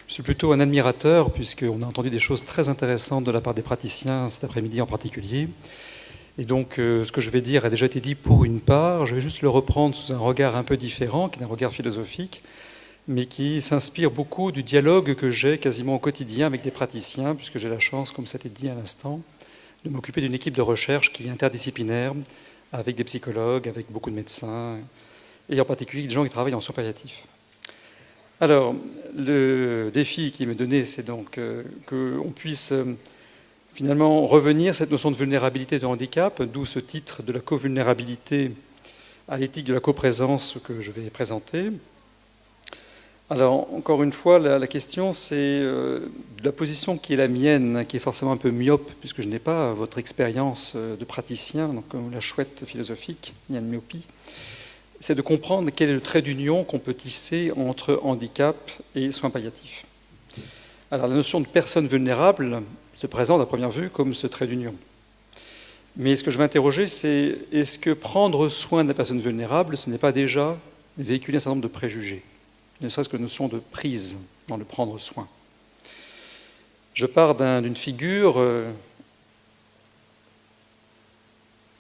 Je suis plutôt un admirateur, puisqu'on a entendu des choses très intéressantes de la part des praticiens cet après-midi en particulier. Et donc, ce que je vais dire a déjà été dit pour une part. Je vais juste le reprendre sous un regard un peu différent, qui est un regard philosophique, mais qui s'inspire beaucoup du dialogue que j'ai quasiment au quotidien avec des praticiens, puisque j'ai la chance, comme ça a été dit à l'instant, de m'occuper d'une équipe de recherche qui est interdisciplinaire, avec des psychologues, avec beaucoup de médecins, et en particulier des gens qui travaillent en soins palliatifs. Alors, le défi qui m'est donné, c'est donc qu'on puisse finalement revenir à cette notion de vulnérabilité et de handicap, d'où ce titre de la co-vulnérabilité à l'éthique de la coprésence que je vais présenter. Alors, encore une fois, la question, c'est la position qui est la mienne, qui est forcément un peu myope, puisque je n'ai pas votre expérience de praticien, donc comme la chouette philosophique, il y a une myopie. C'est de comprendre quel est le trait d'union qu'on peut tisser entre handicap et soins palliatifs. Alors, la notion de personne vulnérable se présente à première vue comme ce trait d'union. Mais ce que je vais interroger, c'est est-ce que prendre soin de la personne vulnérable, ce n'est pas déjà véhiculer un certain nombre de préjugés, ne serait-ce que la notion de prise dans le prendre soin. Je pars d'une figure,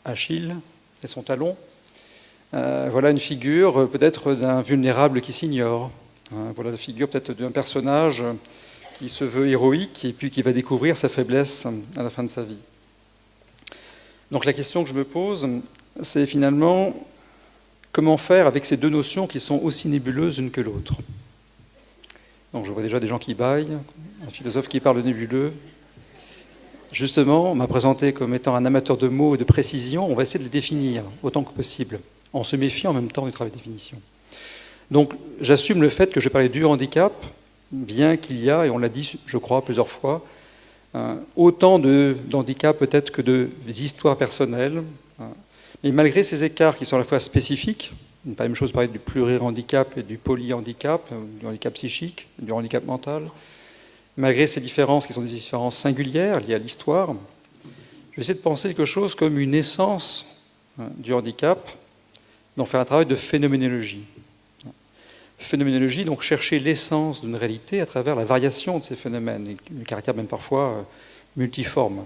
Achille et son talon. Voilà une figure peut-être d'un vulnérable qui s'ignore. Voilà la figure peut-être d'un personnage qui se veut héroïque et puis qui va découvrir sa faiblesse à la fin de sa vie. Donc la question que je me pose, c'est finalement comment faire avec ces deux notions qui sont aussi nébuleuses l'une que l'autre. Donc je vois déjà des gens qui bâillent, un philosophe qui parle de nébuleux. Justement, on m'a présenté comme étant un amateur de mots et de précision. On va essayer de les définir autant que possible, en se méfiant en même temps du travail de définition. Donc j'assume le fait que je vais parler du handicap, bien qu'il y a, et on l'a dit, je crois, plusieurs fois, autant d'handicap peut-être que de histoires personnelles. Mais malgré ces écarts qui sont à la fois spécifiques, pas la même chose de parler du plurihandicap et du polyhandicap, du handicap psychique, du handicap mental, malgré ces différences qui sont des différences singulières liées à l'histoire, je vais essayer de penser quelque chose comme une essence du handicap, donc faire un travail de phénoménologie. Phénoménologie, donc chercher l'essence d'une réalité à travers la variation de ces phénomènes, et le caractère même parfois multiforme.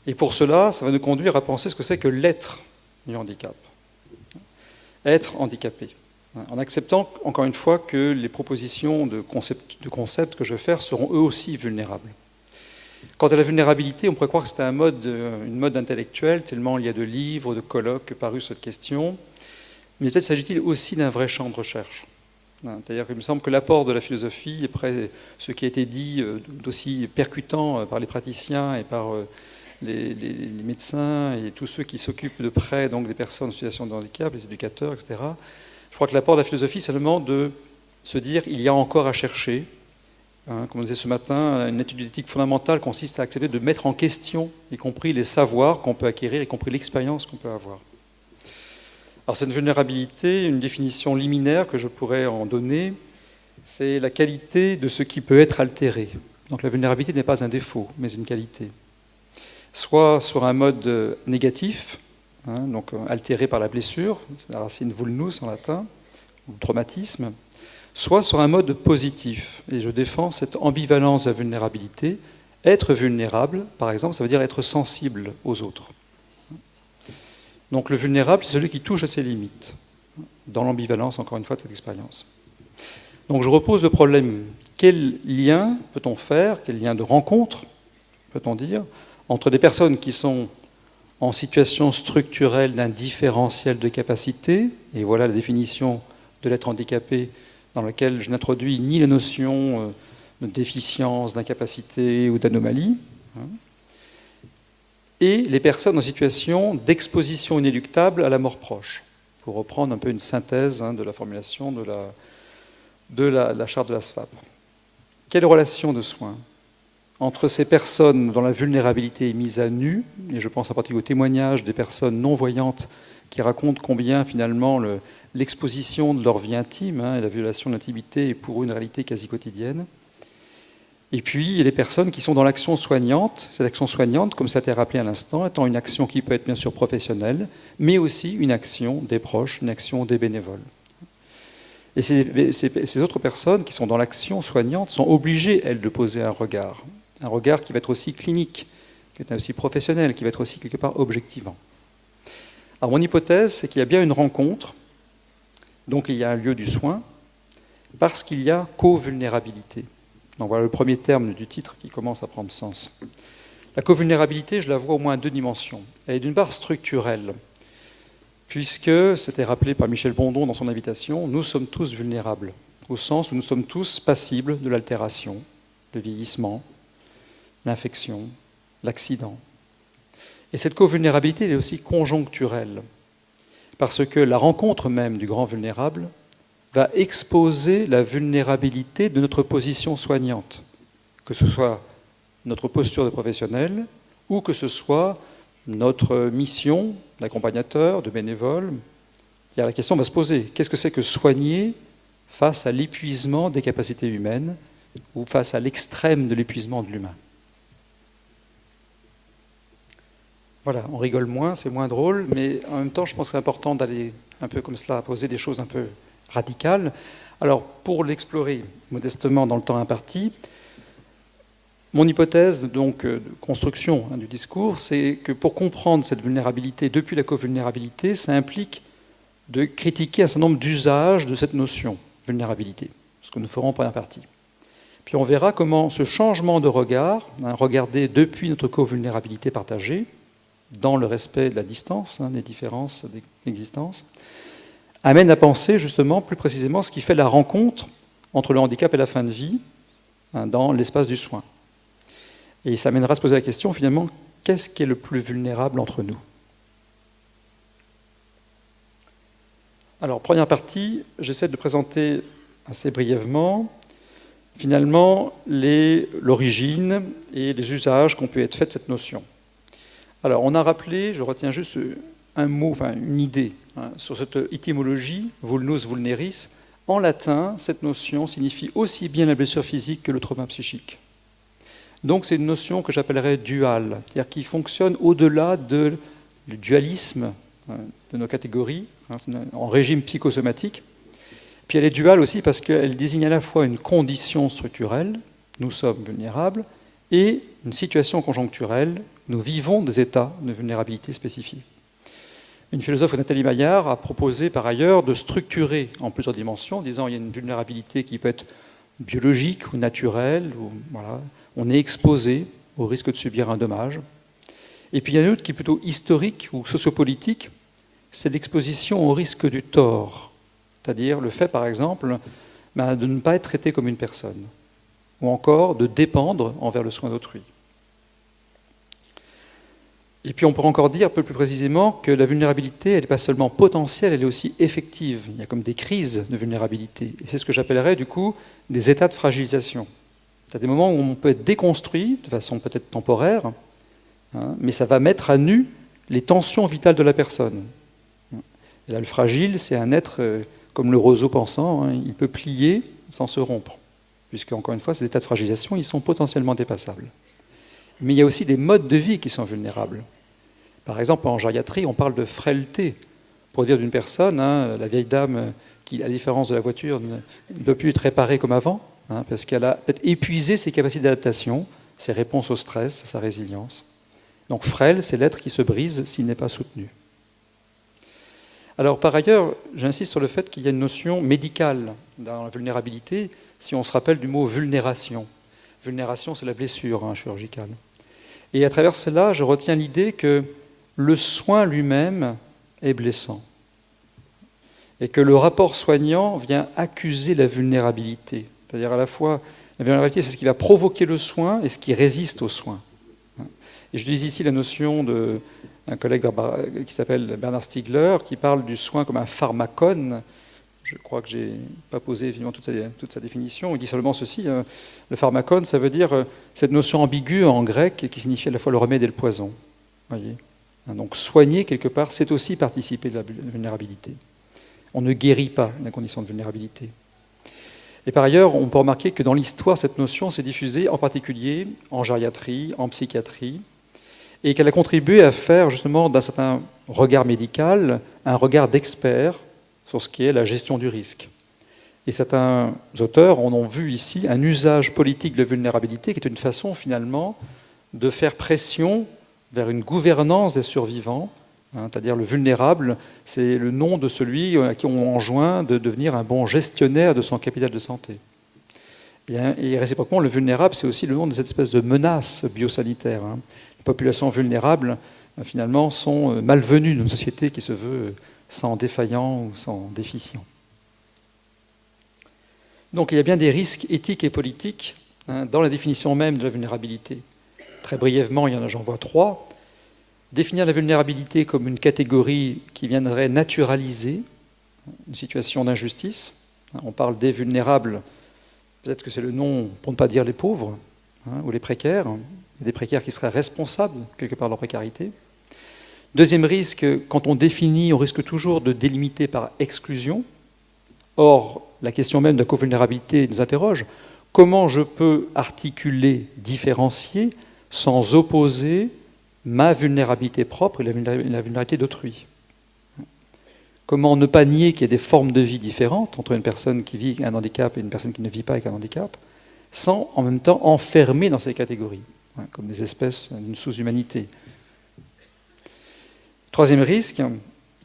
Et pour cela, ça va nous conduire à penser ce que c'est que l'être du handicap. Être handicapé. En acceptant, encore une fois, que les propositions de concepts que je vais faire seront eux aussi vulnérables. Quant à la vulnérabilité, on pourrait croire que c'est une mode intellectuelle, tellement il y a de livres, de colloques parus sur cette question. Mais peut-être s'agit-il aussi d'un vrai champ de recherche. C'est-à-dire qu'il me semble que l'apport de la philosophie, après ce qui a été dit d'aussi percutant par les praticiens et par les médecins et tous ceux qui s'occupent de près donc, des personnes en situation de handicap, les éducateurs, etc., je crois que l'apport de la philosophie, c'est seulement de se dire qu'il y a encore à chercher. Comme on disait ce matin, une étude d'éthique fondamentale consiste à accepter de mettre en question, y compris les savoirs qu'on peut acquérir, y compris l'expérience qu'on peut avoir. Alors cette vulnérabilité, une définition liminaire que je pourrais en donner, c'est la qualité de ce qui peut être altéré. Donc la vulnérabilité n'est pas un défaut, mais une qualité. Soit sur un mode négatif, donc altéré par la blessure, c'est la racine vulnus en latin, ou traumatisme, soit sur un mode positif. Et je défends cette ambivalence de la vulnérabilité. Être vulnérable, par exemple, ça veut dire être sensible aux autres. Donc le vulnérable, c'est celui qui touche à ses limites, dans l'ambivalence, encore une fois, de cette expérience. Donc je repose le problème, quel lien peut-on faire, quel lien de rencontre, peut-on dire, entre des personnes qui sont en situation structurelle d'un différentiel de capacité, et voilà la définition de l'être handicapé, dans laquelle je n'introduis ni la notion de déficience, d'incapacité ou d'anomalie, et les personnes en situation d'exposition inéluctable à la mort proche, pour reprendre un peu une synthèse de la formulation de la charte de la SFAP. Quelle relation de soins entre ces personnes dont la vulnérabilité est mise à nu, et je pense en particulier au témoignage des personnes non-voyantes qui racontent combien finalement l'exposition de leur vie intime et la violation de l'intimité est pour eux une réalité quasi quotidienne. Et puis, il y a les personnes qui sont dans l'action soignante. Cette action soignante, comme ça a été rappelé à l'instant, étant une action qui peut être bien sûr professionnelle, mais aussi une action des proches, une action des bénévoles. Et ces autres personnes qui sont dans l'action soignante sont obligées, elles, de poser un regard qui va être aussi clinique, qui va être aussi professionnel, qui va être aussi quelque part objectivant. Alors mon hypothèse, c'est qu'il y a bien une rencontre, donc il y a un lieu du soin, parce qu'il y a co-vulnérabilité. Donc voilà le premier terme du titre qui commence à prendre sens. La co-vulnérabilité, je la vois au moins à deux dimensions. Elle est d'une part structurelle, puisque, c'était rappelé par Michel Bondon dans son invitation, nous sommes tous vulnérables, au sens où nous sommes tous passibles de l'altération, le vieillissement, l'infection, l'accident. Et cette co-vulnérabilité est aussi conjoncturelle, parce que la rencontre même du grand vulnérable va exposer la vulnérabilité de notre position soignante, que ce soit notre posture de professionnel ou que ce soit notre mission d'accompagnateur, de bénévole. La question va se poser, qu'est-ce que c'est que soigner face à l'épuisement des capacités humaines ou face à l'extrême de l'épuisement de l'humain? Voilà, on rigole moins, c'est moins drôle, mais en même temps, je pense que c'est important d'aller un peu comme cela, poser des choses un peu radicales. Alors, pour l'explorer modestement dans le temps imparti, mon hypothèse donc, de construction du discours, c'est que pour comprendre cette vulnérabilité depuis la co-vulnérabilité, ça implique de critiquer un certain nombre d'usages de cette notion, vulnérabilité, ce que nous ferons en première partie. Puis on verra comment ce changement de regard, regardé depuis notre co-vulnérabilité partagée, dans le respect de la distance, des différences d'existence, amène à penser justement plus précisément ce qui fait la rencontre entre le handicap et la fin de vie dans l'espace du soin. Et ça amènera à se poser la question, finalement, qu'est-ce qui est le plus vulnérable entre nous? Alors, première partie, j'essaie de présenter assez brièvement, finalement, l'origine et les usages qu'ont pu être faits de cette notion. Alors, on a rappelé, je retiens juste un mot, enfin une idée, sur cette étymologie, vulnus vulneris. En latin, cette notion signifie aussi bien la blessure physique que le trauma psychique. Donc c'est une notion que j'appellerais duale, c'est-à-dire qui fonctionne au-delà du dualisme de nos catégories, en régime psychosomatique. Puis elle est duale aussi parce qu'elle désigne à la fois une condition structurelle, nous sommes vulnérables, et une situation conjoncturelle, nous vivons des états de vulnérabilité spécifiques. Une philosophe, Nathalie Maillard, a proposé par ailleurs de structurer en plusieurs dimensions, en disant qu'il y a une vulnérabilité qui peut être biologique ou naturelle, ou, voilà, on est exposé au risque de subir un dommage. Et puis il y en a une autre qui est plutôt historique ou sociopolitique, c'est l'exposition au risque du tort, c'est-à-dire le fait par exemple de ne pas être traité comme une personne, ou encore de dépendre envers le soin d'autrui. Et puis on pourrait encore dire un peu plus précisément que la vulnérabilité, elle n'est pas seulement potentielle, elle est aussi effective. Il y a comme des crises de vulnérabilité. Et c'est ce que j'appellerais du coup des états de fragilisation. Il y a des moments où on peut être déconstruit, de façon peut-être temporaire, mais ça va mettre à nu les tensions vitales de la personne. Et là, le fragile, c'est un être comme le roseau pensant, il peut plier sans se rompre, puisque, encore une fois, ces états de fragilisation, ils sont potentiellement dépassables. Mais il y a aussi des modes de vie qui sont vulnérables. Par exemple, en gériatrie, on parle de frêleté, pour dire d'une personne, la vieille dame qui, à la différence de la voiture, ne peut plus être réparée comme avant, parce qu'elle a peut-être épuisé ses capacités d'adaptation, ses réponses au stress, sa résilience. Donc frêle, c'est l'être qui se brise s'il n'est pas soutenu. Alors par ailleurs, j'insiste sur le fait qu'il y a une notion médicale dans la vulnérabilité, si on se rappelle du mot vulnération. Vulnération, c'est la blessure chirurgicale. Et à travers cela, je retiens l'idée que le soin lui-même est blessant. Et que le rapport soignant vient accuser la vulnérabilité. C'est-à-dire à la fois, la vulnérabilité, c'est ce qui va provoquer le soin et ce qui résiste au soin. Et je dis ici la notion d'un collègue qui s'appelle Bernard Stiegler, qui parle du soin comme un pharmacone. Je crois que je n'ai pas posé évidemment toute sa définition. Il dit seulement ceci, le pharmacone, ça veut dire cette notion ambiguë en grec qui signifie à la fois le remède et le poison. Voyez. Donc soigner, quelque part, c'est aussi participer de la vulnérabilité. On ne guérit pas la condition de vulnérabilité. Et par ailleurs, on peut remarquer que dans l'histoire, cette notion s'est diffusée en particulier en gériatrie, en psychiatrie, et qu'elle a contribué à faire justement d'un certain regard médical un regard d'expert sur ce qui est la gestion du risque. Et certains auteurs en ont vu ici un usage politique de vulnérabilité qui est une façon finalement de faire pression vers une gouvernance des survivants, c'est-à-dire le vulnérable, c'est le nom de celui à qui on enjoint de devenir un bon gestionnaire de son capital de santé. Et réciproquement, le vulnérable, c'est aussi le nom de cette espèce de menace biosanitaire. Les populations vulnérables, finalement, sont malvenues d'une société qui se veut sans défaillant ou sans déficient. Donc il y a bien des risques éthiques et politiques dans la définition même de la vulnérabilité. Très brièvement, j'en vois 3. Définir la vulnérabilité comme une catégorie qui viendrait naturaliser une situation d'injustice. On parle des vulnérables, peut-être que c'est le nom pour ne pas dire les pauvres ou les précaires. Il y a des précaires qui seraient responsables quelque part de leur précarité. Deuxième risque, quand on définit, on risque toujours de délimiter par exclusion. Or, la question même de la co-vulnérabilité nous interroge. Comment je peux articuler, différencier, sans opposer ma vulnérabilité propre et la vulnérabilité d'autrui? Comment ne pas nier qu'il y a des formes de vie différentes entre une personne qui vit avec un handicap et une personne qui ne vit pas avec un handicap, sans en même temps enfermer dans ces catégories, comme des espèces d'une sous-humanité. Troisième risque,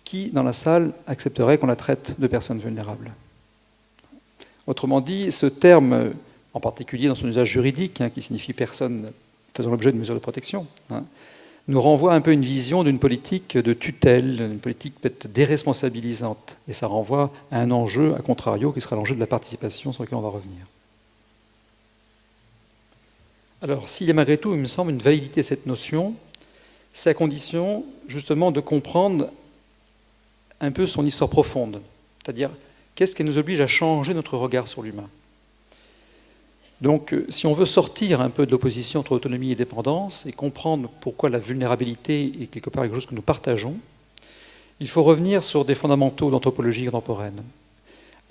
qui dans la salle accepterait qu'on la traite de personne vulnérable? Autrement dit, ce terme, en particulier dans son usage juridique, qui signifie personne faisant l'objet de mesures de protection, nous renvoie un peu une vision d'une politique de tutelle, une politique peut-être déresponsabilisante. Et ça renvoie à un enjeu, à contrario, qui sera l'enjeu de la participation, sur lequel on va revenir. Alors, s'il y a malgré tout, il me semble, une validité à cette notion, c'est à condition, justement, de comprendre un peu son histoire profonde. C'est-à-dire, qu'est-ce qui nous oblige à changer notre regard sur l'humain? Donc, si on veut sortir un peu de l'opposition entre autonomie et dépendance et comprendre pourquoi la vulnérabilité est quelque part quelque chose que nous partageons, il faut revenir sur des fondamentaux d'anthropologie contemporaine.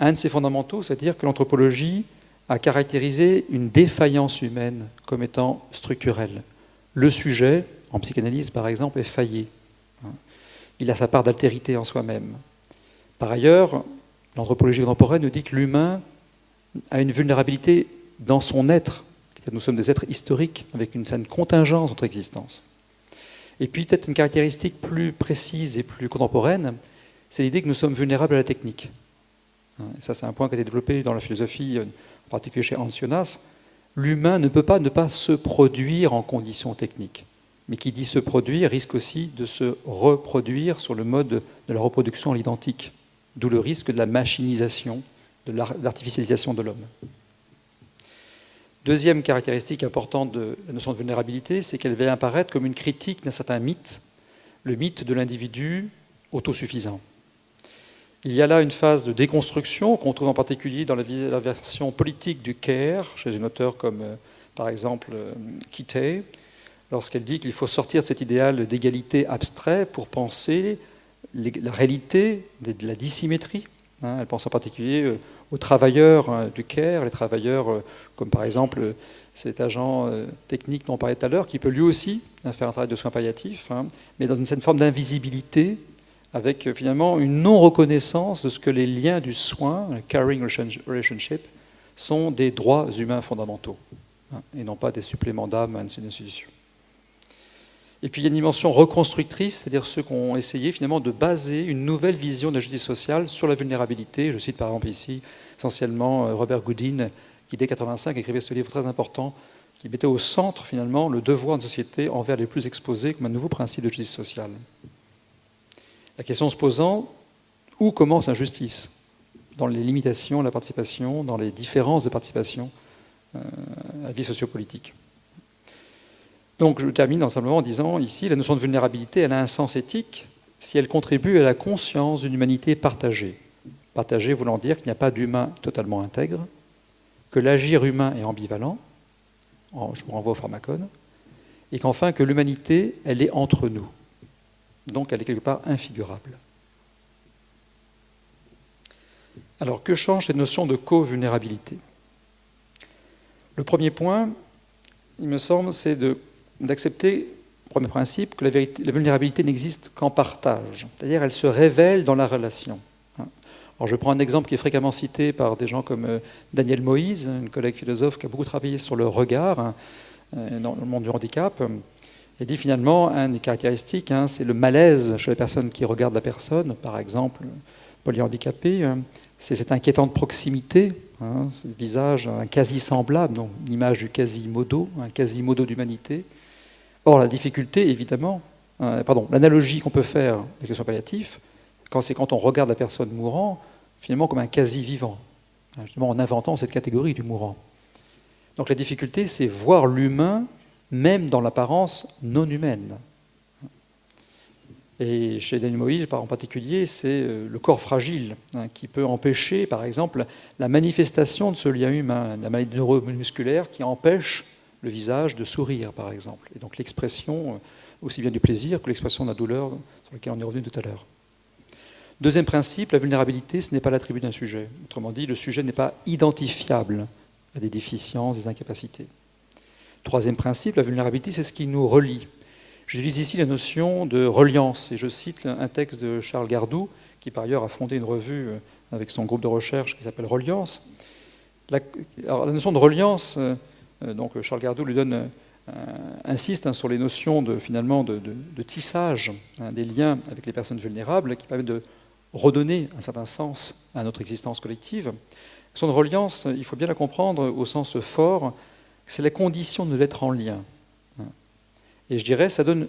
Un de ces fondamentaux, c'est-à-dire que l'anthropologie a caractérisé une défaillance humaine comme étant structurelle. Le sujet, en psychanalyse par exemple, est failli. Il a sa part d'altérité en soi-même. Par ailleurs, l'anthropologie contemporaine nous dit que l'humain a une vulnérabilité dans son être. Nous sommes des êtres historiques avec une certaine contingence de notre existence. Et puis peut-être une caractéristique plus précise et plus contemporaine, c'est l'idée que nous sommes vulnérables à la technique. Et ça, c'est un point qui a été développé dans la philosophie, en particulier chez Hans Jonas. L'humain ne peut pas ne pas se produire en conditions techniques. Mais qui dit se produire risque aussi de se reproduire sur le mode de la reproduction à l'identique. D'où le risque de la machinisation, de l'artificialisation de l'homme. Deuxième caractéristique importante de la notion de vulnérabilité, c'est qu'elle va apparaître comme une critique d'un certain mythe, le mythe de l'individu autosuffisant. Il y a là une phase de déconstruction qu'on trouve en particulier dans la version politique du care, chez une auteure comme par exemple Kitay, lorsqu'elle dit qu'il faut sortir de cet idéal d'égalité abstrait pour penser la réalité de la dissymétrie. Elle pense en particulier aux travailleurs du care, les travailleurs comme par exemple cet agent technique dont on parlait tout à l'heure, qui peut lui aussi faire un travail de soins palliatifs, mais dans une certaine forme d'invisibilité, avec finalement une non-reconnaissance de ce que les liens du soin, le caring relationship, sont des droits humains fondamentaux, et non pas des suppléments d'âme à une institution. Et puis il y a une dimension reconstructrice, c'est-à-dire ceux qui ont essayé finalement de baser une nouvelle vision de la justice sociale sur la vulnérabilité. Je cite par exemple ici essentiellement Robert Goodin, qui dès 1985 écrivait ce livre très important, qui mettait au centre finalement le devoir de société envers les plus exposés comme un nouveau principe de justice sociale. La question se posant, où commence l'injustice? Dans les limitations de la participation, dans les différences de participation à la vie sociopolitique. Donc je termine simplement en disant ici, la notion de vulnérabilité, elle a un sens éthique si elle contribue à la conscience d'une humanité partagée. Partagée voulant dire qu'il n'y a pas d'humain totalement intègre, que l'agir humain est ambivalent, je vous renvoie au pharmacone, et qu'enfin que l'humanité, elle est entre nous. Donc elle est quelque part infigurable. Alors que change cette notion de co-vulnérabilité? Le premier point, il me semble, c'est d'accepter, premier principe, que la vulnérabilité n'existe qu'en partage. C'est-à-dire qu'elle se révèle dans la relation. Alors je prends un exemple qui est fréquemment cité par des gens comme Daniel Moïse, une collègue philosophe qui a beaucoup travaillé sur le regard dans le monde du handicap. Il dit finalement, une des caractéristiques, c'est le malaise chez les personnes qui regardent la personne, par exemple polyhandicapé, c'est cette inquiétante proximité, ce visage un quasi semblable, donc l'image du quasi-modo, un quasi-modo d'humanité. Or, la difficulté, évidemment, l'analogie qu'on peut faire avec le soin palliatif, c'est quand on regarde la personne mourant, finalement comme un quasi-vivant, justement en inventant cette catégorie du mourant. Donc la difficulté, c'est voir l'humain, même dans l'apparence non humaine. Et chez Daniel Moïse, en particulier, c'est le corps fragile qui peut empêcher, par exemple, la manifestation de ce lien humain, la maladie neuromusculaire qui empêche le visage de sourire, par exemple. Et donc l'expression aussi bien du plaisir que l'expression de la douleur, sur laquelle on est revenu tout à l'heure. Deuxième principe, la vulnérabilité, ce n'est pas l'attribut d'un sujet. Autrement dit, le sujet n'est pas identifiable à des déficiences, des incapacités. Troisième principe, la vulnérabilité, c'est ce qui nous relie. J'utilise ici la notion de reliance, et je cite un texte de Charles Gardou, qui par ailleurs a fondé une revue avec son groupe de recherche qui s'appelle Reliance. La notion de reliance, donc Charles Gardou lui insiste sur les notions de tissage des liens avec les personnes vulnérables qui permettent de redonner un certain sens à notre existence collective. La notion de reliance, il faut bien la comprendre au sens fort, c'est la condition de l'être en lien. Et je dirais, ça donne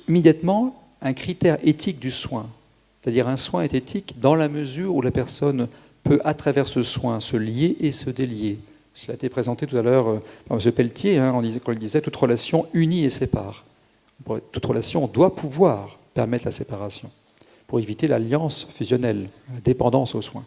immédiatement un critère éthique du soin. C'est-à-dire un soin est éthique dans la mesure où la personne peut, à travers ce soin, se lier et se délier. Cela a été présenté tout à l'heure par M. Pelletier, quand il disait « toute relation unit et sépare ». Toute relation doit pouvoir permettre la séparation, pour éviter l'alliance fusionnelle, la dépendance aux soins.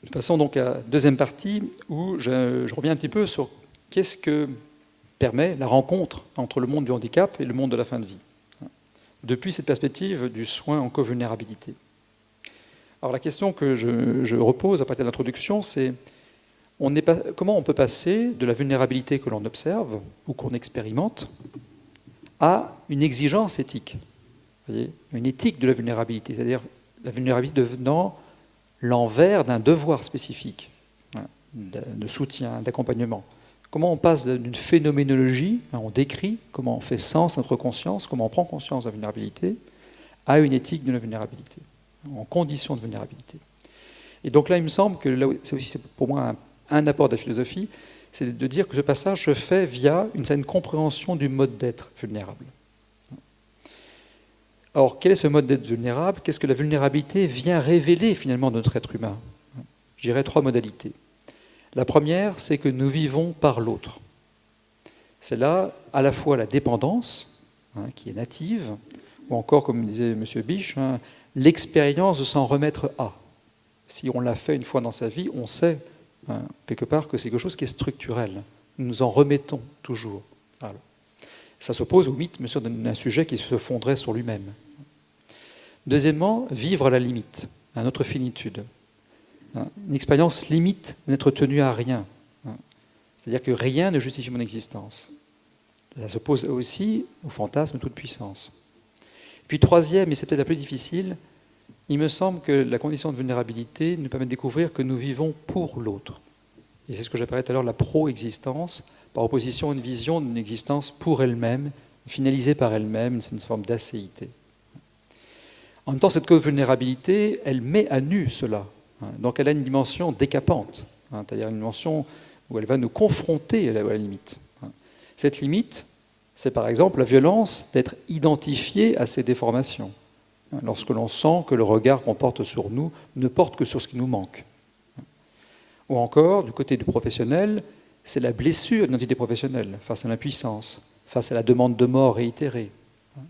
Nous passons donc à la deuxième partie où je reviens un petit peu sur qu'est-ce que permet la rencontre entre le monde du handicap et le monde de la fin de vie, depuis cette perspective du soin en co-vulnérabilité. Alors la question que je repose à partir de l'introduction, c'est comment on peut passer de la vulnérabilité que l'on observe ou qu'on expérimente à une exigence éthique, vous voyez, une éthique de la vulnérabilité, c'est-à-dire la vulnérabilité devenant l'envers d'un devoir spécifique, de soutien, d'accompagnement. Comment on passe d'une phénoménologie, on décrit comment on fait sens à notre conscience, comment on prend conscience de la vulnérabilité, à une éthique de la vulnérabilité, en condition de vulnérabilité. Et donc là, il me semble que c'est aussi pour moi un apport de la philosophie, c'est de dire que ce passage se fait via une certaine compréhension du mode d'être vulnérable. Alors, quel est ce mode d'être vulnérable? Qu'est-ce que la vulnérabilité vient révéler finalement de notre être humain? Je dirais 3 modalités. La première, c'est que nous vivons par l'autre. C'est là à la fois la dépendance, qui est native, ou encore, comme disait M. Biche, l'expérience de s'en remettre à. Si on l'a fait une fois dans sa vie, on sait quelque part que c'est quelque chose qui est structurel. Nous nous en remettons toujours. Voilà. Ça s'oppose au mythe, monsieur, d'un sujet qui se fonderait sur lui-même. Deuxièmement, vivre à la limite, à notre finitude. Une expérience limite n'être tenu à rien. C'est-à-dire que rien ne justifie mon existence. Ça s'oppose aussi au fantasme de toute puissance. Puis troisième, et c'est peut-être un peu difficile, il me semble que la condition de vulnérabilité nous permet de découvrir que nous vivons pour l'autre. Et c'est ce que j'appellerais tout à l'heure la pro-existence, par opposition à une vision d'une existence pour elle-même, finalisée par elle-même, c'est une forme d'acéité. En même temps, cette co-vulnérabilité, elle met à nu cela. Donc elle a une dimension décapante, c'est-à-dire une dimension où elle va nous confronter à la limite. Cette limite, c'est par exemple la violence d'être identifié à ces déformations, lorsque l'on sent que le regard qu'on porte sur nous ne porte que sur ce qui nous manque. Ou encore, du côté du professionnel, c'est la blessure de l'identité professionnelle face à l'impuissance, face à la demande de mort réitérée,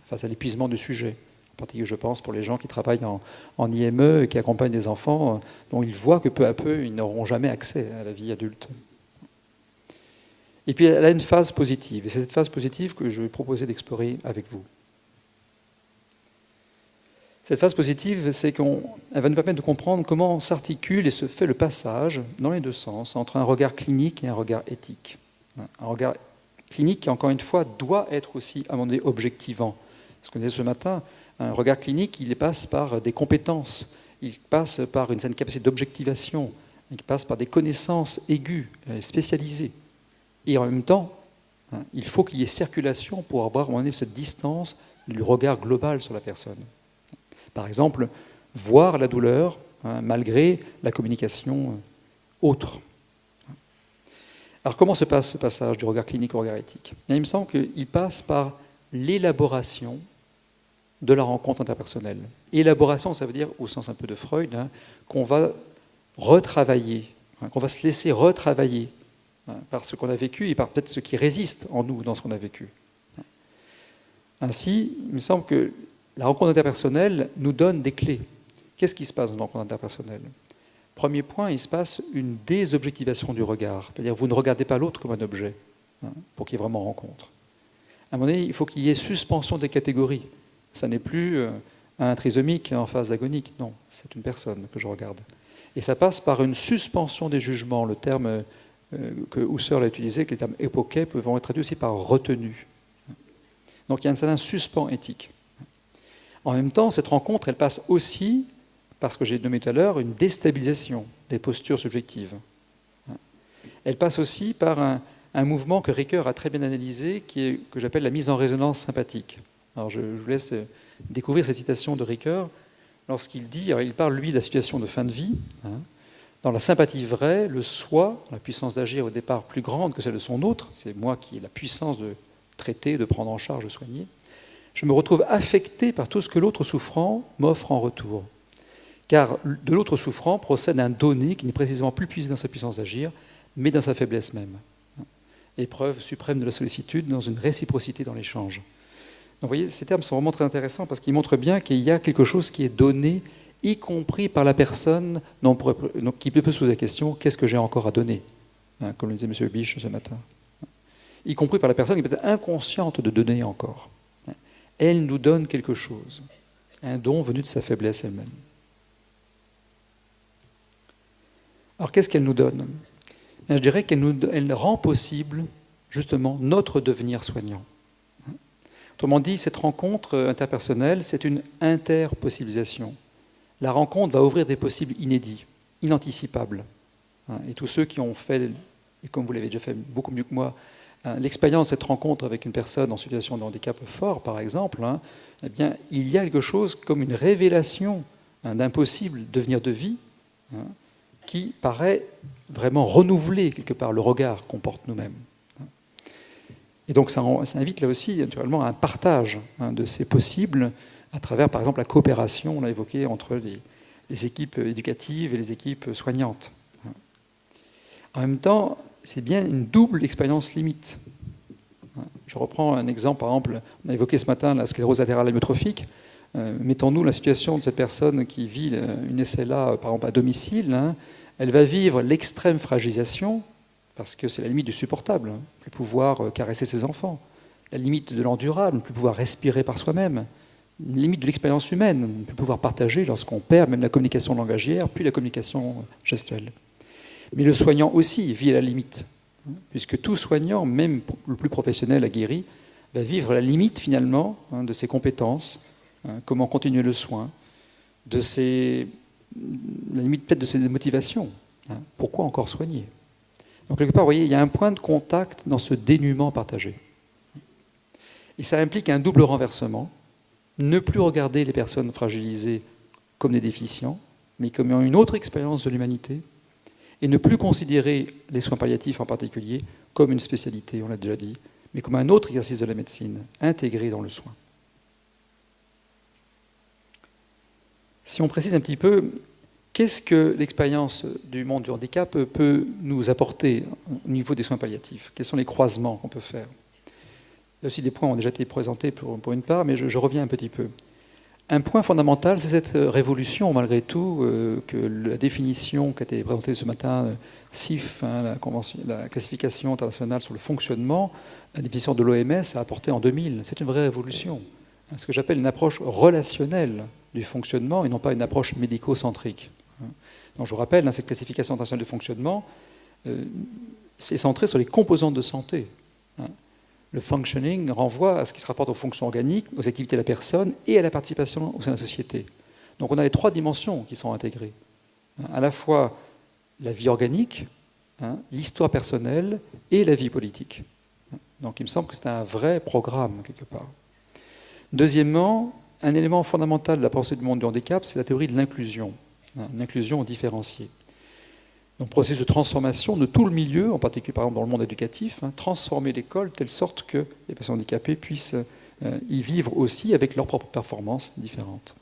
face à l'épuisement du sujet. En particulier, je pense, pour les gens qui travaillent en IME et qui accompagnent des enfants dont ils voient que peu à peu, ils n'auront jamais accès à la vie adulte. Et puis, elle a une phase positive. Et c'est cette phase positive que je vais proposer d'explorer avec vous. Cette phase positive, c'est qu'elle va nous permettre de comprendre comment s'articule et se fait le passage, dans les deux sens, entre un regard clinique et un regard éthique. Un regard clinique qui, encore une fois, doit être aussi, à un moment donné, objectivant. Ce qu'on disait ce matin, un regard clinique, il passe par des compétences, il passe par une certaine capacité d'objectivation, il passe par des connaissances aiguës, spécialisées. Et en même temps, il faut qu'il y ait circulation pour avoir cette distance du regard global sur la personne. Par exemple, voir la douleur malgré la communication autre. Alors comment se passe ce passage du regard clinique au regard éthique? Il me semble qu'il passe par l'élaboration de la rencontre interpersonnelle. Élaboration, ça veut dire, au sens un peu de Freud, qu'on va retravailler, qu'on va se laisser retravailler par ce qu'on a vécu et par peut-être ce qui résiste en nous dans ce qu'on a vécu. Ainsi, il me semble que la rencontre interpersonnelle nous donne des clés. Qu'est-ce qui se passe dans la rencontre interpersonnelle? Premier point, il se passe une désobjectivation du regard. C'est-à-dire vous ne regardez pas l'autre comme un objet pour qu'il y ait vraiment rencontre. À un moment donné, il faut qu'il y ait suspension des catégories. Ça n'est plus un trisomique en phase agonique. Non, c'est une personne que je regarde. Et ça passe par une suspension des jugements. Le terme que Husserl a utilisé, que les termes époquets, peuvent être traduits aussi par retenue. Donc il y a un certain suspens éthique. En même temps, cette rencontre, elle passe aussi, parce que j'ai nommé tout à l'heure, une déstabilisation des postures subjectives. Elle passe aussi par un mouvement que Ricoeur a très bien analysé, que j'appelle la mise en résonance sympathique. Alors je vous laisse découvrir cette citation de Ricoeur lorsqu'il dit, alors il parle lui de la situation de fin de vie, dans la sympathie vraie, le soi, la puissance d'agir au départ plus grande que celle de son autre, c'est moi qui ai la puissance de traiter, de prendre en charge, de soigner, je me retrouve affecté par tout ce que l'autre souffrant m'offre en retour. Car de l'autre souffrant procède un donné qui n'est précisément plus puisé dans sa puissance d'agir, mais dans sa faiblesse même. Épreuve suprême de la sollicitude dans une réciprocité dans l'échange. Donc vous voyez, ces termes sont vraiment très intéressants parce qu'ils montrent bien qu'il y a quelque chose qui est donné, y compris par la personne qui peut se poser la question « qu'est-ce que j'ai encore à donner ?» comme le disait M. Biche ce matin. Y compris par la personne qui est peut-être inconsciente de donner encore. Elle nous donne quelque chose, un don venu de sa faiblesse elle-même. Alors qu'est-ce qu'elle nous donne? Je dirais qu'elle rend possible justement notre devenir soignant. Autrement dit, cette rencontre interpersonnelle, c'est une interpossibilisation. La rencontre va ouvrir des possibles inédits, inanticipables. Et tous ceux qui ont fait, et comme vous l'avez déjà fait beaucoup mieux que moi, l'expérience de cette rencontre avec une personne en situation de handicap fort, par exemple, eh bien, il y a quelque chose comme une révélation d'un possible devenir de vie qui paraît vraiment renouveler quelque part le regard qu'on porte nous-mêmes. Et donc ça invite là aussi naturellement à un partage de ces possibles à travers par exemple la coopération, on l'a évoqué, entre les équipes éducatives et les équipes soignantes. En même temps, c'est bien une double expérience limite. Je reprends un exemple, par exemple, on a évoqué ce matin la sclérose latérale amyotrophique. Mettons-nous la situation de cette personne qui vit une SLA, par exemple, à domicile. Elle va vivre l'extrême fragilisation, parce que c'est la limite du supportable, ne plus pouvoir caresser ses enfants, la limite de l'endurable, ne plus pouvoir respirer par soi-même, une limite de l'expérience humaine, ne plus pouvoir partager lorsqu'on perd même la communication langagière, puis la communication gestuelle. Mais le soignant aussi vit à la limite, puisque tout soignant, même le plus professionnel aguerri, va vivre à la limite finalement de ses compétences, comment continuer le soin, la limite peut-être de ses motivations. Pourquoi encore soigner? Donc quelque part, vous voyez, il y a un point de contact dans ce dénuement partagé. Et ça implique un double renversement, ne plus regarder les personnes fragilisées comme des déficients, mais comme ayant une autre expérience de l'humanité, et ne plus considérer les soins palliatifs en particulier comme une spécialité, on l'a déjà dit, mais comme un autre exercice de la médecine, intégré dans le soin. Si on précise un petit peu, qu'est-ce que l'expérience du monde du handicap peut nous apporter au niveau des soins palliatifs? Quels sont les croisements qu'on peut faire? Il y a aussi des points qui ont déjà été présentés pour une part, mais je reviens un petit peu. Un point fondamental, c'est cette révolution, malgré tout, que la définition qui a été présentée ce matin, CIF, la classification internationale sur le fonctionnement, la définition de l'OMS a apporté en 2000. C'est une vraie révolution. Ce que j'appelle une approche relationnelle du fonctionnement et non pas une approche médico-centrique. Donc je vous rappelle, cette classification internationale de fonctionnement, c'est centré sur les composantes de santé. Le functioning renvoie à ce qui se rapporte aux fonctions organiques, aux activités de la personne et à la participation au sein de la société. Donc on a les trois dimensions qui sont intégrées. À la fois la vie organique, l'histoire personnelle et la vie politique. Donc il me semble que c'est un vrai programme, quelque part. Deuxièmement, un élément fondamental de la pensée du monde du handicap, c'est la théorie de l'inclusion, une inclusion différenciée. Donc processus de transformation de tout le milieu, en particulier par exemple dans le monde éducatif, transformer l'école de telle sorte que les personnes handicapées puissent y vivre aussi avec leurs propres performances différentes.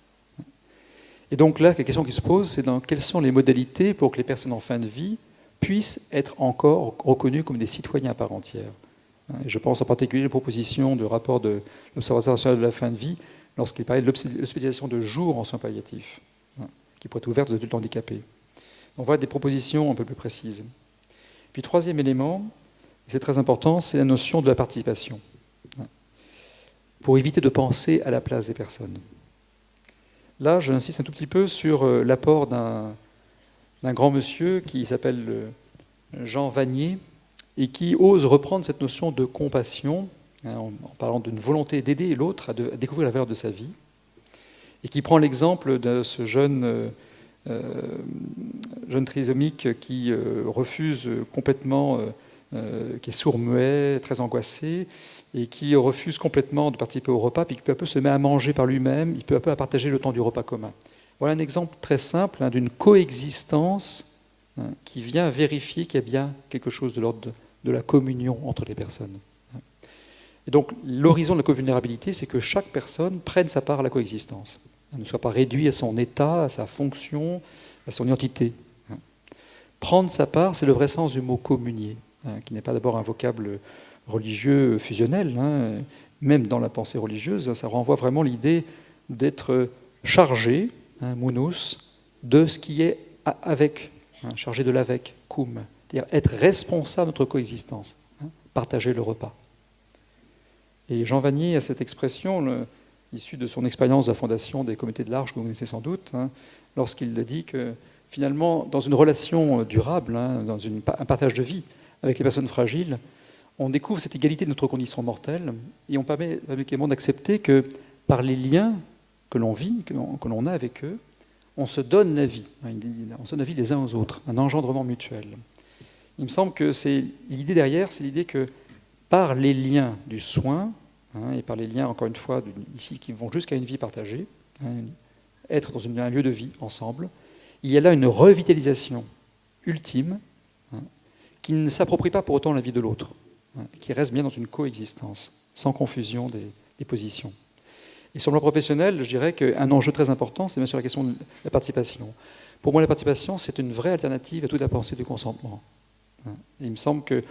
Et donc là, la question qui se pose, c'est quelles sont les modalités pour que les personnes en fin de vie puissent être encore reconnues comme des citoyens à part entière. Et je pense en particulier aux propositions de rapport de l'Observatoire national de la fin de vie, lorsqu'il parlait de l'hospitalisation de jour en soins palliatifs, qui pourrait être ouverte aux adultes handicapés. On voit des propositions un peu plus précises. Puis troisième élément, et c'est très important, c'est la notion de la participation, pour éviter de penser à la place des personnes. Là, j'insiste un tout petit peu sur l'apport d'un grand monsieur qui s'appelle Jean Vanier et qui ose reprendre cette notion de compassion, en parlant d'une volonté d'aider l'autre à découvrir la valeur de sa vie, et qui prend l'exemple de ce jeune trisomique qui refuse complètement, qui est sourd-muet, très angoissé, et qui refuse complètement de participer au repas, puis qui peu à peu se met à manger par lui-même, il peu à peu à partager le temps du repas commun. Voilà un exemple très simple d'une coexistence qui vient vérifier qu'il y a bien quelque chose de l'ordre de la communion entre les personnes. Et donc l'horizon de la co-vulnérabilité, c'est que chaque personne prenne sa part à la coexistence, ne soit pas réduit à son état, à sa fonction, à son identité. Prendre sa part, c'est le vrai sens du mot communier, qui n'est pas d'abord un vocable religieux fusionnel, même dans la pensée religieuse, ça renvoie vraiment l'idée d'être chargé, monos, de ce qui est avec, chargé de l'avec, cum, c'est-à-dire être responsable de notre coexistence, partager le repas. Et Jean Vanier a cette expression, issue de son expérience de la fondation des comités de l'Arche, que vous connaissez sans doute, lorsqu'il dit que finalement, dans une relation durable, dans un partage de vie avec les personnes fragiles, on découvre cette égalité de notre condition mortelle et on permet également d'accepter que par les liens que l'on vit, que l'on a avec eux, on se donne la vie. On se donne la vie les uns aux autres, un engendrement mutuel. Il me semble que c'est l'idée derrière, c'est l'idée que par les liens du soin, et par les liens, encore une fois, ici, qui vont jusqu'à une vie partagée, être dans un lieu de vie ensemble, il y a là une revitalisation ultime qui ne s'approprie pas pour autant la vie de l'autre, qui reste bien dans une coexistence, sans confusion des positions. Et sur le plan professionnel, je dirais qu'un enjeu très important, c'est bien sûr la question de la participation. Pour moi, la participation, c'est une vraie alternative à toute la pensée du consentement. Et il me semble que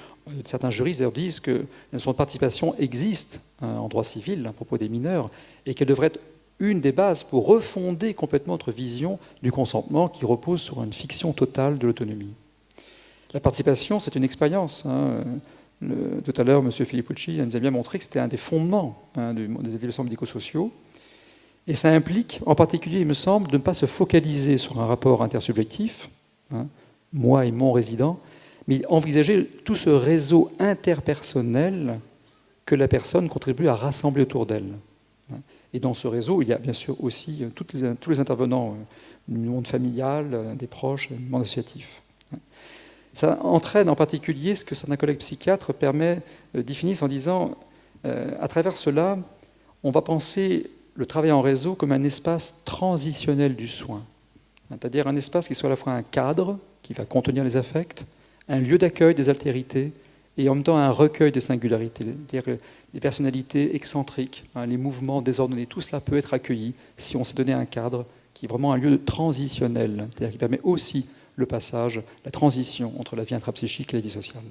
certains juristes disent que la notion de participation existe en droit civil à propos des mineurs et qu'elle devrait être une des bases pour refonder complètement notre vision du consentement qui repose sur une fiction totale de l'autonomie. La participation, c'est une expérience. Tout à l'heure, M. Filippucci nous a bien montré que c'était un des fondements des établissements médico-sociaux. Et ça implique, en particulier, il me semble, de ne pas se focaliser sur un rapport intersubjectif, moi et mon résident, mais envisager tout ce réseau interpersonnel que la personne contribue à rassembler autour d'elle. Et dans ce réseau, il y a bien sûr aussi tous les intervenants du monde familial, des proches, du monde associatif. Ça entraîne en particulier ce que certains collègues psychiatres définissent en disant, à travers cela, on va penser le travail en réseau comme un espace transitionnel du soin, c'est-à-dire un espace qui soit à la fois un cadre, qui va contenir les affects, un lieu d'accueil des altérités et en même temps un recueil des singularités, c'est-à-dire les personnalités excentriques, les mouvements désordonnés, tout cela peut être accueilli si on s'est donné un cadre qui est vraiment un lieu transitionnel, c'est-à-dire qui permet aussi le passage, la transition entre la vie intrapsychique et la vie sociale.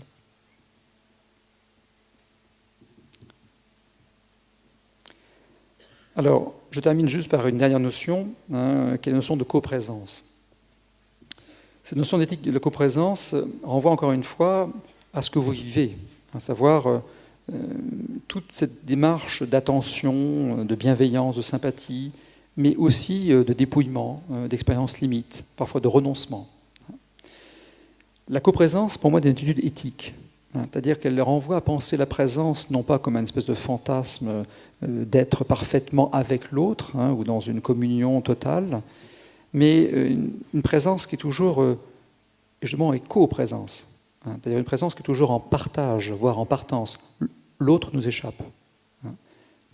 Alors, je termine juste par une dernière notion, qui est la notion de coprésence. Cette notion d'éthique de la coprésence renvoie encore une fois à ce que vous vivez, à savoir toute cette démarche d'attention, de bienveillance, de sympathie, mais aussi de dépouillement, d'expérience limite, parfois de renoncement. La coprésence, pour moi, est une attitude éthique. C'est-à-dire qu'elle les renvoie à penser la présence non pas comme une espèce de fantasme d'être parfaitement avec l'autre, ou dans une communion totale, mais une présence qui est toujours, justement, co-présence. C'est-à-dire une présence qui est toujours en partage, voire en partance. L'autre nous échappe.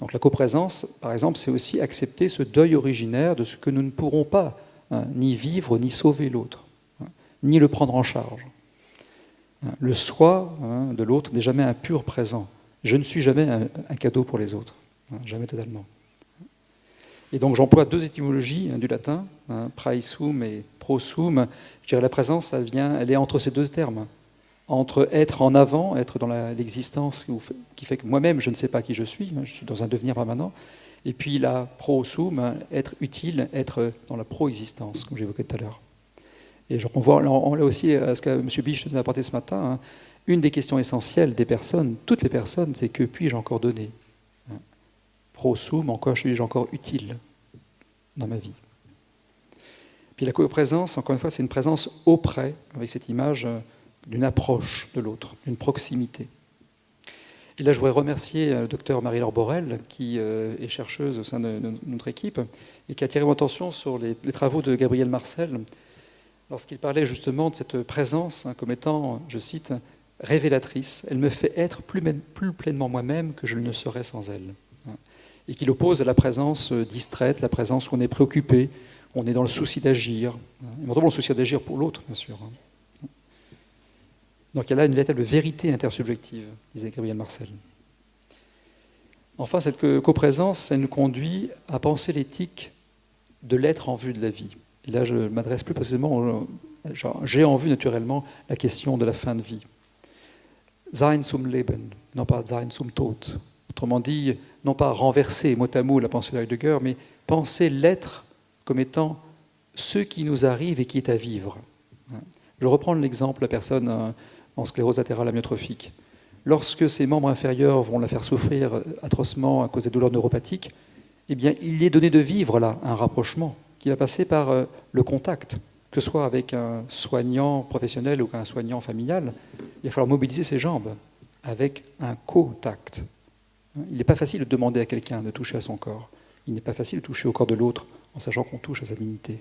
Donc la coprésence, par exemple, c'est aussi accepter ce deuil originaire de ce que nous ne pourrons pas ni vivre, ni sauver l'autre, ni le prendre en charge. Le soi de l'autre n'est jamais un pur présent. Je ne suis jamais un cadeau pour les autres, jamais totalement. Et donc j'emploie deux étymologies du latin, praesum et prosum. Je dirais la présence, elle est entre ces deux termes. Entre être en avant, être dans l'existence qui fait que moi-même, je ne sais pas qui je suis dans un devenir permanent, et puis la prosum, être utile, être dans la pro-existence, comme j'évoquais tout à l'heure. Et je renvoie on l'a aussi à ce que M. Biche nous a apporté ce matin, une des questions essentielles des personnes, toutes les personnes, c'est que puis-je encore donner ? Prosum, en quoi suis-je encore utile dans ma vie ? Puis la coprésence, encore une fois, c'est une présence auprès, avec cette image d'une approche de l'autre, d'une proximité. Et là, je voudrais remercier le docteur Marie-Laure Borel, qui est chercheuse au sein de notre équipe, et qui a attiré mon attention sur les travaux de Gabriel Marcel, lorsqu'il parlait justement de cette présence comme étant, je cite, « révélatrice, elle me fait être plus pleinement moi-même que je ne serais sans elle ». Et qu'il oppose à la présence distraite, la présence où on est préoccupé, où on est dans le souci d'agir, et notamment le souci d'agir pour l'autre, bien sûr. Donc il y a là une véritable vérité intersubjective, disait Gabriel Marcel. Enfin, cette coprésence, elle nous conduit à penser l'éthique de l'être en vue de la vie. Et là, je m'adresse plus précisément, j'ai en vue naturellement la question de la fin de vie. Sein zum Leben, non pas sein zum Tod. Autrement dit, non pas renverser mot à mot la pensée d'Heidegger, mais penser l'être comme étant ce qui nous arrive et qui est à vivre. Je reprends l'exemple de la personne en sclérose latérale amyotrophique. Lorsque ses membres inférieurs vont la faire souffrir atrocement à cause des douleurs neuropathiques, eh bien, il y est donné de vivre là un rapprochement qui va passer par le contact, que ce soit avec un soignant professionnel ou un soignant familial. Il va falloir mobiliser ses jambes avec un contact. Il n'est pas facile de demander à quelqu'un de toucher à son corps. Il n'est pas facile de toucher au corps de l'autre en sachant qu'on touche à sa dignité.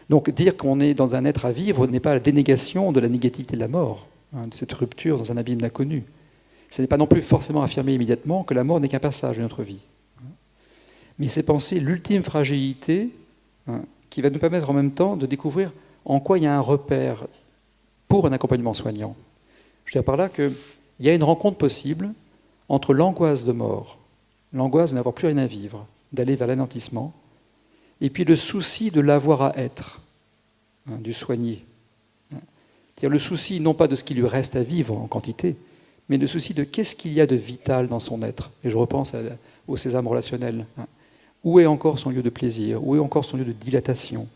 Donc dire qu'on est dans un être à vivre n'est pas la dénégation de la négativité de la mort, de cette rupture dans un abîme d'inconnu. Ce n'est pas non plus forcément affirmer immédiatement que la mort n'est qu'un passage de notre vie. Mais c'est penser l'ultime fragilité qui va nous permettre en même temps de découvrir en quoi il y a un repère pour un accompagnement soignant. Je veux dire par là qu'il y a une rencontre possible entre l'angoisse de mort, l'angoisse de n'avoir plus rien à vivre, d'aller vers l'anéantissement, et puis le souci de l'avoir à être, du soigner. C'est-à-dire le souci non pas de ce qui lui reste à vivre en quantité, mais le souci de qu'est-ce qu'il y a de vital dans son être. Et je repense au sésame relationnel. Où est encore son lieu de plaisir ? Où est encore son lieu de dilatation ?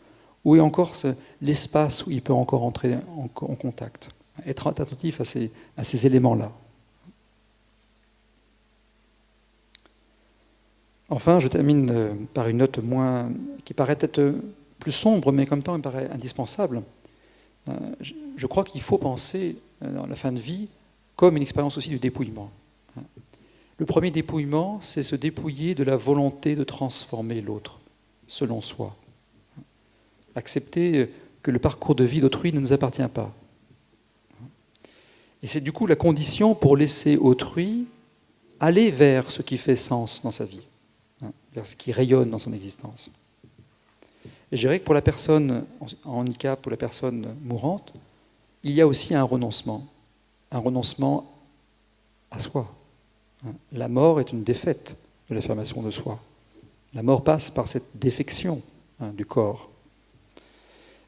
Où est encore l'espace où il peut encore entrer en contact ? Être attentif à ces éléments-là. Enfin, je termine par une note qui paraît peut-être plus sombre, mais en même temps, elle me paraît indispensable. Je crois qu'il faut penser dans la fin de vie comme une expérience aussi du dépouillement. Le premier dépouillement, c'est se dépouiller de la volonté de transformer l'autre, selon soi. Accepter que le parcours de vie d'autrui ne nous appartient pas. Et c'est du coup la condition pour laisser autrui aller vers ce qui fait sens dans sa vie, vers ce qui rayonne dans son existence. Et je dirais que pour la personne en handicap, pour la personne mourante, il y a aussi un renoncement à soi. La mort est une défaite de l'affirmation de soi. La mort passe par cette défection du corps.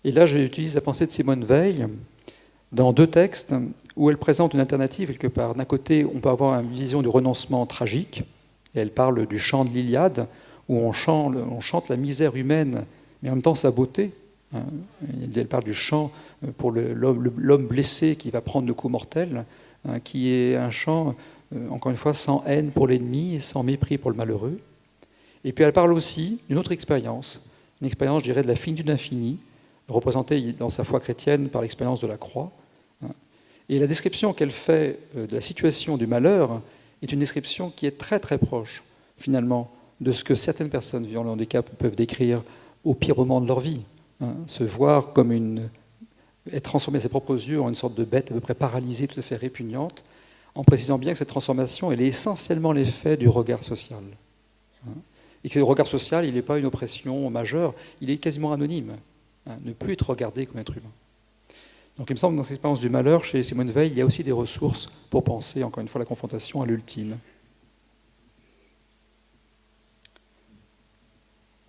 Et là, j'utilise la pensée de Simone Weil dans deux textes où elle présente une alternative quelque part. D'un côté, on peut avoir une vision du renoncement tragique, et elle parle du chant de l'Iliade, où on chante la misère humaine, mais en même temps sa beauté. Elle parle du chant pour l'homme blessé qui va prendre le coup mortel, qui est un chant, encore une fois, sans haine pour l'ennemi et sans mépris pour le malheureux. Et puis elle parle aussi d'une autre expérience, une expérience, je dirais, de la finitude infinie, représentée dans sa foi chrétienne par l'expérience de la croix. Et la description qu'elle fait de la situation du malheur est une description qui est très très proche, finalement, de ce que certaines personnes vivant le handicap peuvent décrire au pire moment de leur vie. Se voir comme être transformé à ses propres yeux en une sorte de bête à peu près paralysée, tout à fait répugnante, en précisant bien que cette transformation, elle est essentiellement l'effet du regard social. Et que le regard social, il n'est pas une oppression majeure, il est quasiment anonyme. Ne plus être regardé comme être humain. Donc il me semble que dans cette expérience du malheur, chez Simone Weil, il y a aussi des ressources pour penser, encore une fois, la confrontation à l'ultime.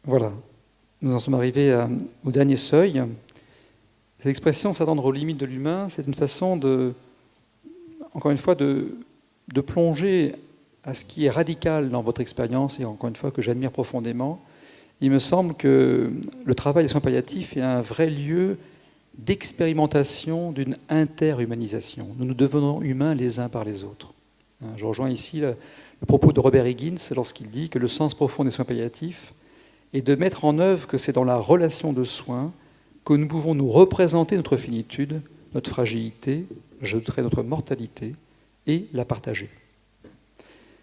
Voilà. Nous en sommes arrivés au dernier seuil. Cette expression, s'attendre aux limites de l'humain, c'est une façon encore une fois, de plonger à ce qui est radical dans votre expérience, et encore une fois, que j'admire profondément. Il me semble que le travail des soins palliatifs est un vrai lieu d'expérimentation d'une interhumanisation. Nous nous devenons humains les uns par les autres. Je rejoins ici le propos de Robert Higgins lorsqu'il dit que le sens profond des soins palliatifs est de mettre en œuvre que c'est dans la relation de soins que nous pouvons nous représenter notre finitude, notre fragilité, j'ajouterais notre mortalité, et la partager.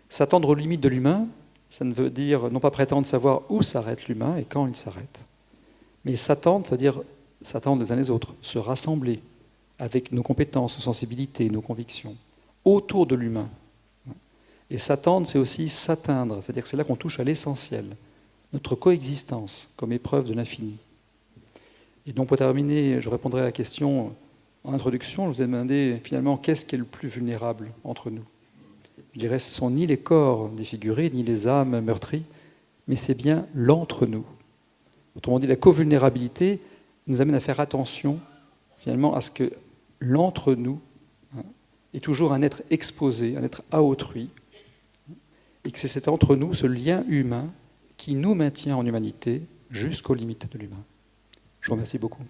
S'attendre aux limites de l'humain, ça ne veut dire non pas prétendre savoir où s'arrête l'humain et quand il s'arrête, mais s'attendre, c'est-à-dire s'attendre les uns les autres, se rassembler avec nos compétences, nos sensibilités, nos convictions, autour de l'humain. Et s'attendre, c'est aussi s'atteindre, c'est-à-dire que c'est là qu'on touche à l'essentiel, notre coexistence comme épreuve de l'infini. Et donc pour terminer, je répondrai à la question en introduction, je vous ai demandé finalement qu'est-ce qui est le plus vulnérable entre nous. Je dirais que ce ne sont ni les corps défigurés, ni les âmes meurtries, mais c'est bien l'entre-nous. Autrement dit, la co-vulnérabilité nous amène à faire attention finalement à ce que l'entre-nous est toujours un être exposé, un être à autrui, et que c'est cet entre-nous, ce lien humain, qui nous maintient en humanité jusqu'aux limites de l'humain. Je vous remercie beaucoup.